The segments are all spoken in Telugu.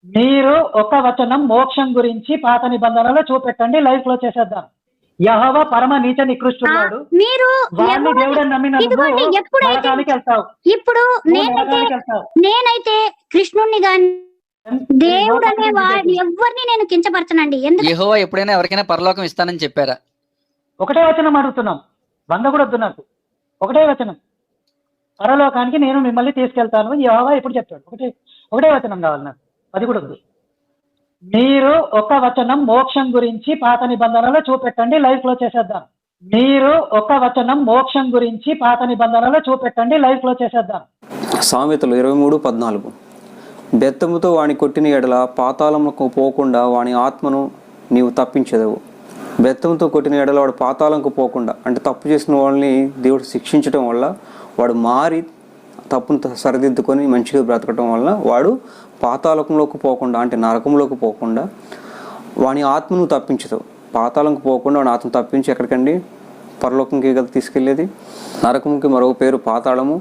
మీరు ఒక వచనం మోక్షం గురించి పాత నిబంధనలో చూపెట్టండి, లైఫ్ లో చేసేద్దాం. యెహోవా పరమ నీచ నికృష్టుడు. మీరు వాడిని దేవుడని నమ్మిన నువ్వు ఎప్పుడైతే నరకానికి వెళ్తావు. ఇప్పుడు నేనైతే కృష్ణుణ్ణి గాని దేవుడు అనే వాడు ఎవరిని నేను కించపరచనండి. యెహోవా ఎప్పుడైనా ఎవరికైనా పరలోకం ఇస్తానని చెప్పారా? ఒకటే వచనం అడుగుతున్నాం, 100 కూడా వద్దు నాకు. ఒకటే వచనం, పరలోకానికి నేను మిమ్మల్ని తీసుకెళ్తాను యెహోవా ఎప్పుడు చెప్పాడు? ఒకటే వచనం కావాలి నాకు, అది కూడా వద్దు. మీరు ఒక వచనం మోక్షం గురించి పాత నిబంధనలో చూపెట్టండి, లైఫ్ లో చేసేద్దాం. మీరు ఒక వచనం మోక్షం గురించి పాత నిబంధనలో చూపెట్టండి, లైఫ్ లో చేసేద్దాం. సామెతలు 23:14 బెత్తముతో వాని కొట్టిన ఎడల పాతాళముకు పోకుండా వాని ఆత్మను నీవు తప్పించదవు. బెత్తంతో కొట్టిన ఎడల వాడు పాతాళంకు పోకుండా, అంటే తప్పు చేసిన వాళ్ళని దేవుడు శిక్షించడం వల్ల వాడు మారి తప్పును సరిదిద్దుకొని మంచిగా బ్రతకటం వల్ల వాడు పాతాళంలోకి పోకుండా, అంటే నరకంలోకి పోకుండా వాని ఆత్మను తప్పించదవు. పాతాళంకు పోకుండా వాడి ఆత్మ తప్పించి ఎక్కడికండి? పరలోకంకి కదా తీసుకెళ్ళేది. నరకంకి మరో పేరు పాతాళము.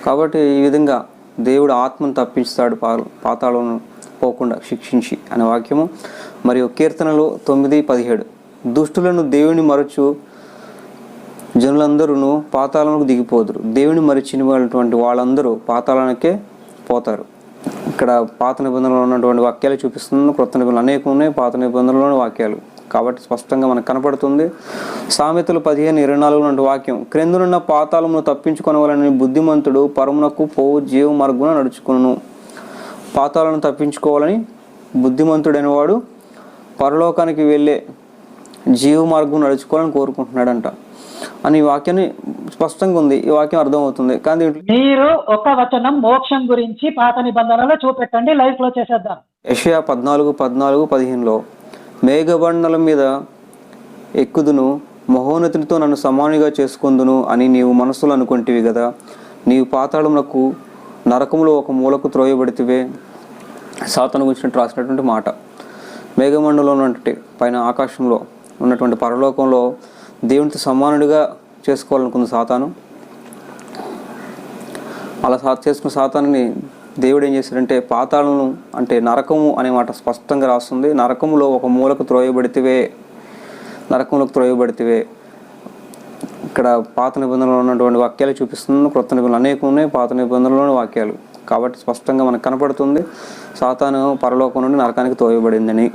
కాబట్టి ఈ విధంగా దేవుడు ఆత్మను తప్పిస్తాడు పాతాళం పోకుండా శిక్షించి అనే వాక్యము. మరియు కీర్తనలు 9:17 దుష్టులను దేవుని మరచు జనులందరూ పాతాళంకు దిగిపోదురు, దేవుని మరిచినటువంటి వాళ్ళందరూ పాతాళానికే పోతారు. ఇక్కడ పాత నిబంధనలో ఉన్నటువంటి వాక్యాలు చూపిస్తుంది. క్రొత్త నిబంధనలు అనేకం ఉన్నాయి, పాత నిబంధనలోని వాక్యాలు కాబట్టి స్పష్టంగా మనకు కనపడుతుంది. సామెతలు 15:24 వాక్యం క్రిందనున్న పాతాళమును తప్పించుకొనవలని బుద్ధిమంతుడు పరమునకు పోవు జీవ మార్గున నడుచుకును. పాతాళను తప్పించుకోవాలని బుద్ధిమంతుడైన వాడు పరలోకానికి వెళ్ళే జీవ మార్గం నడుచుకోవాలని కోరుకుంటున్నాడంట అని ఈ వాక్యాన్ని స్పష్టంగా ఉంది. ఈ వాక్యం అర్థమవుతుంది. కానీ మీరు ఒక వచనం మోక్షం గురించి పాత నిబంధనలో చూపెట్టండి, లైఫ్ లో చేసేద్దాం. యెషయా 14:15 మేఘబండల మీద ఎక్కుదును, మహోన్నతితో నన్ను సమానిగా చేసుకుందును అని నీవు మనసులో అనుకుంటివి కదా. నీవు పాతాళమునకు నరకములో ఒక మూలకు త్రోయబడితివే. సాతాను గురించి రాసినటువంటి మాట. మేఘమండలంలో ఉన్నటువంటి పైన ఆకాశంలో ఉన్నటువంటి పరలోకంలో దేవునితో సమానుడిగా చేసుకోవాలనుకుంది సాతాను. అలా చేసుకున్న సాతానుని దేవుడు ఏం చేశాడంటే పాతాళము అంటే నరకము అనే మాట స్పష్టంగా రాస్తుంది. నరకములో ఒక మూలకు త్రోయబడితివే, నరకంలోకి త్రోయబడితివే. ఇక్కడ పాత నిబంధనలో ఉన్నటువంటి వాక్యాలు చూపిస్తుంది. క్రొత్త నిబంధనలు అనేకం ఉన్నాయి, పాత నిబంధనలోని వాక్యాలు కాబట్టి స్పష్టంగా మనకు కనపడుతుంది. సాతాను పరలోకం నుండి నరకానికి తోయబడిందని,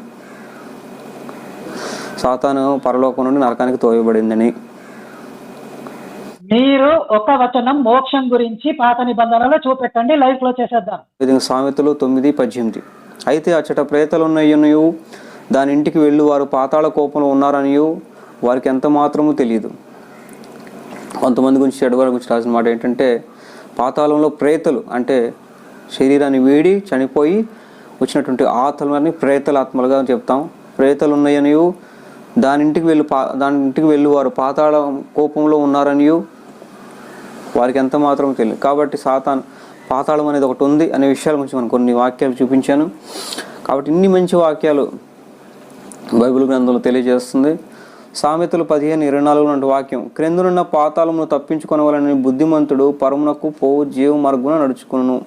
సాతాను పరలోకం నుండి నరకానికి తోయబడిందని. మీరు ఒక వచనం మోక్షం గురించి పాత నిబంధనలో చూపెట్టండి, లైఫ్ లో చేసేద్దాం. సామెతలు 9:18 అయితే అచ్చట ప్రేతలున్నయ్యనియు దాని ఇంటికి వెళ్ళి వారు పాతాళ కోపంలో ఉన్నారనియు వారికి ఎంత మాత్రమూ తెలియదు. కొంతమంది గురించి చెడువారి గురించి రాసిన మాట ఏంటంటే పాతాళంలో ప్రేతలు అంటే శరీరాన్ని వీడి చనిపోయి వచ్చినటువంటి ఆత్మలని ప్రేతల ఆత్మలుగా చెప్తాం. ప్రేతలు ఉన్నాయనియు దాని ఇంటికి వెళ్ళి వారు పాతాళ కోపంలో ఉన్నారనియు వారికి ఎంత మాత్రం తెలియదు. కాబట్టి పాతాళం అనేది ఒకటి ఉంది అనే విషయాల గురించి మనం కొన్ని వాక్యాలు చూపించాను. కాబట్టి ఇన్ని మంచి వాక్యాలు బైబిల్ గ్రంథంలో తెలియజేస్తుంది. సామెతలు 15:24 వాక్యం క్రిందనున్న పాతాళమును తప్పించుకొనవలని బుద్ధిమంతుడు పరమునకు పోవు జీవ మార్గున నడుచుకును.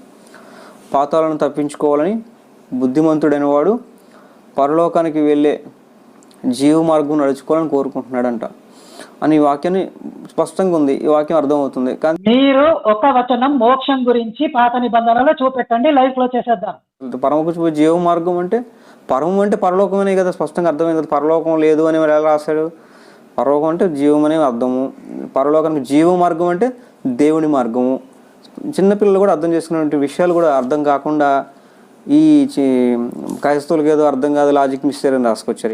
పాతాళను తప్పించుకోవాలని బుద్ధిమంతుడైన వాడు పరలోకానికి వెళ్ళే జీవ మార్గం నడుచుకోవాలని కోరుకుంటున్నాడంట అని ఈ వాక్యాన్ని స్పష్టంగా ఉంది. ఈ వాక్యం అర్థమవుతుంది. కానీ మీరు ఒక వచనం మోక్షం గురించి పాత నిబంధనలో చూపెట్టండి, లైఫ్ లో చేసేద్దాం. పరమకు జీవ మార్గం అంటే పరమం అంటే పరలోకమనే కదా స్పష్టంగా అర్థమైంది కదా. పరలోకం లేదు అని ఎలా రాశాడు? పరలోకం అంటే జీవం అనే అర్థము. పరలోకానికి జీవ మార్గం అంటే దేవుని మార్గము. చిన్నపిల్లలు కూడా అర్థం చేసుకునే విషయాలు కూడా అర్థం కాకుండా ఈ క్రైస్తవులకు ఏదో అర్థం కాదు లాజిక్ మిస్టరీ అని రాసుకొచ్చారు.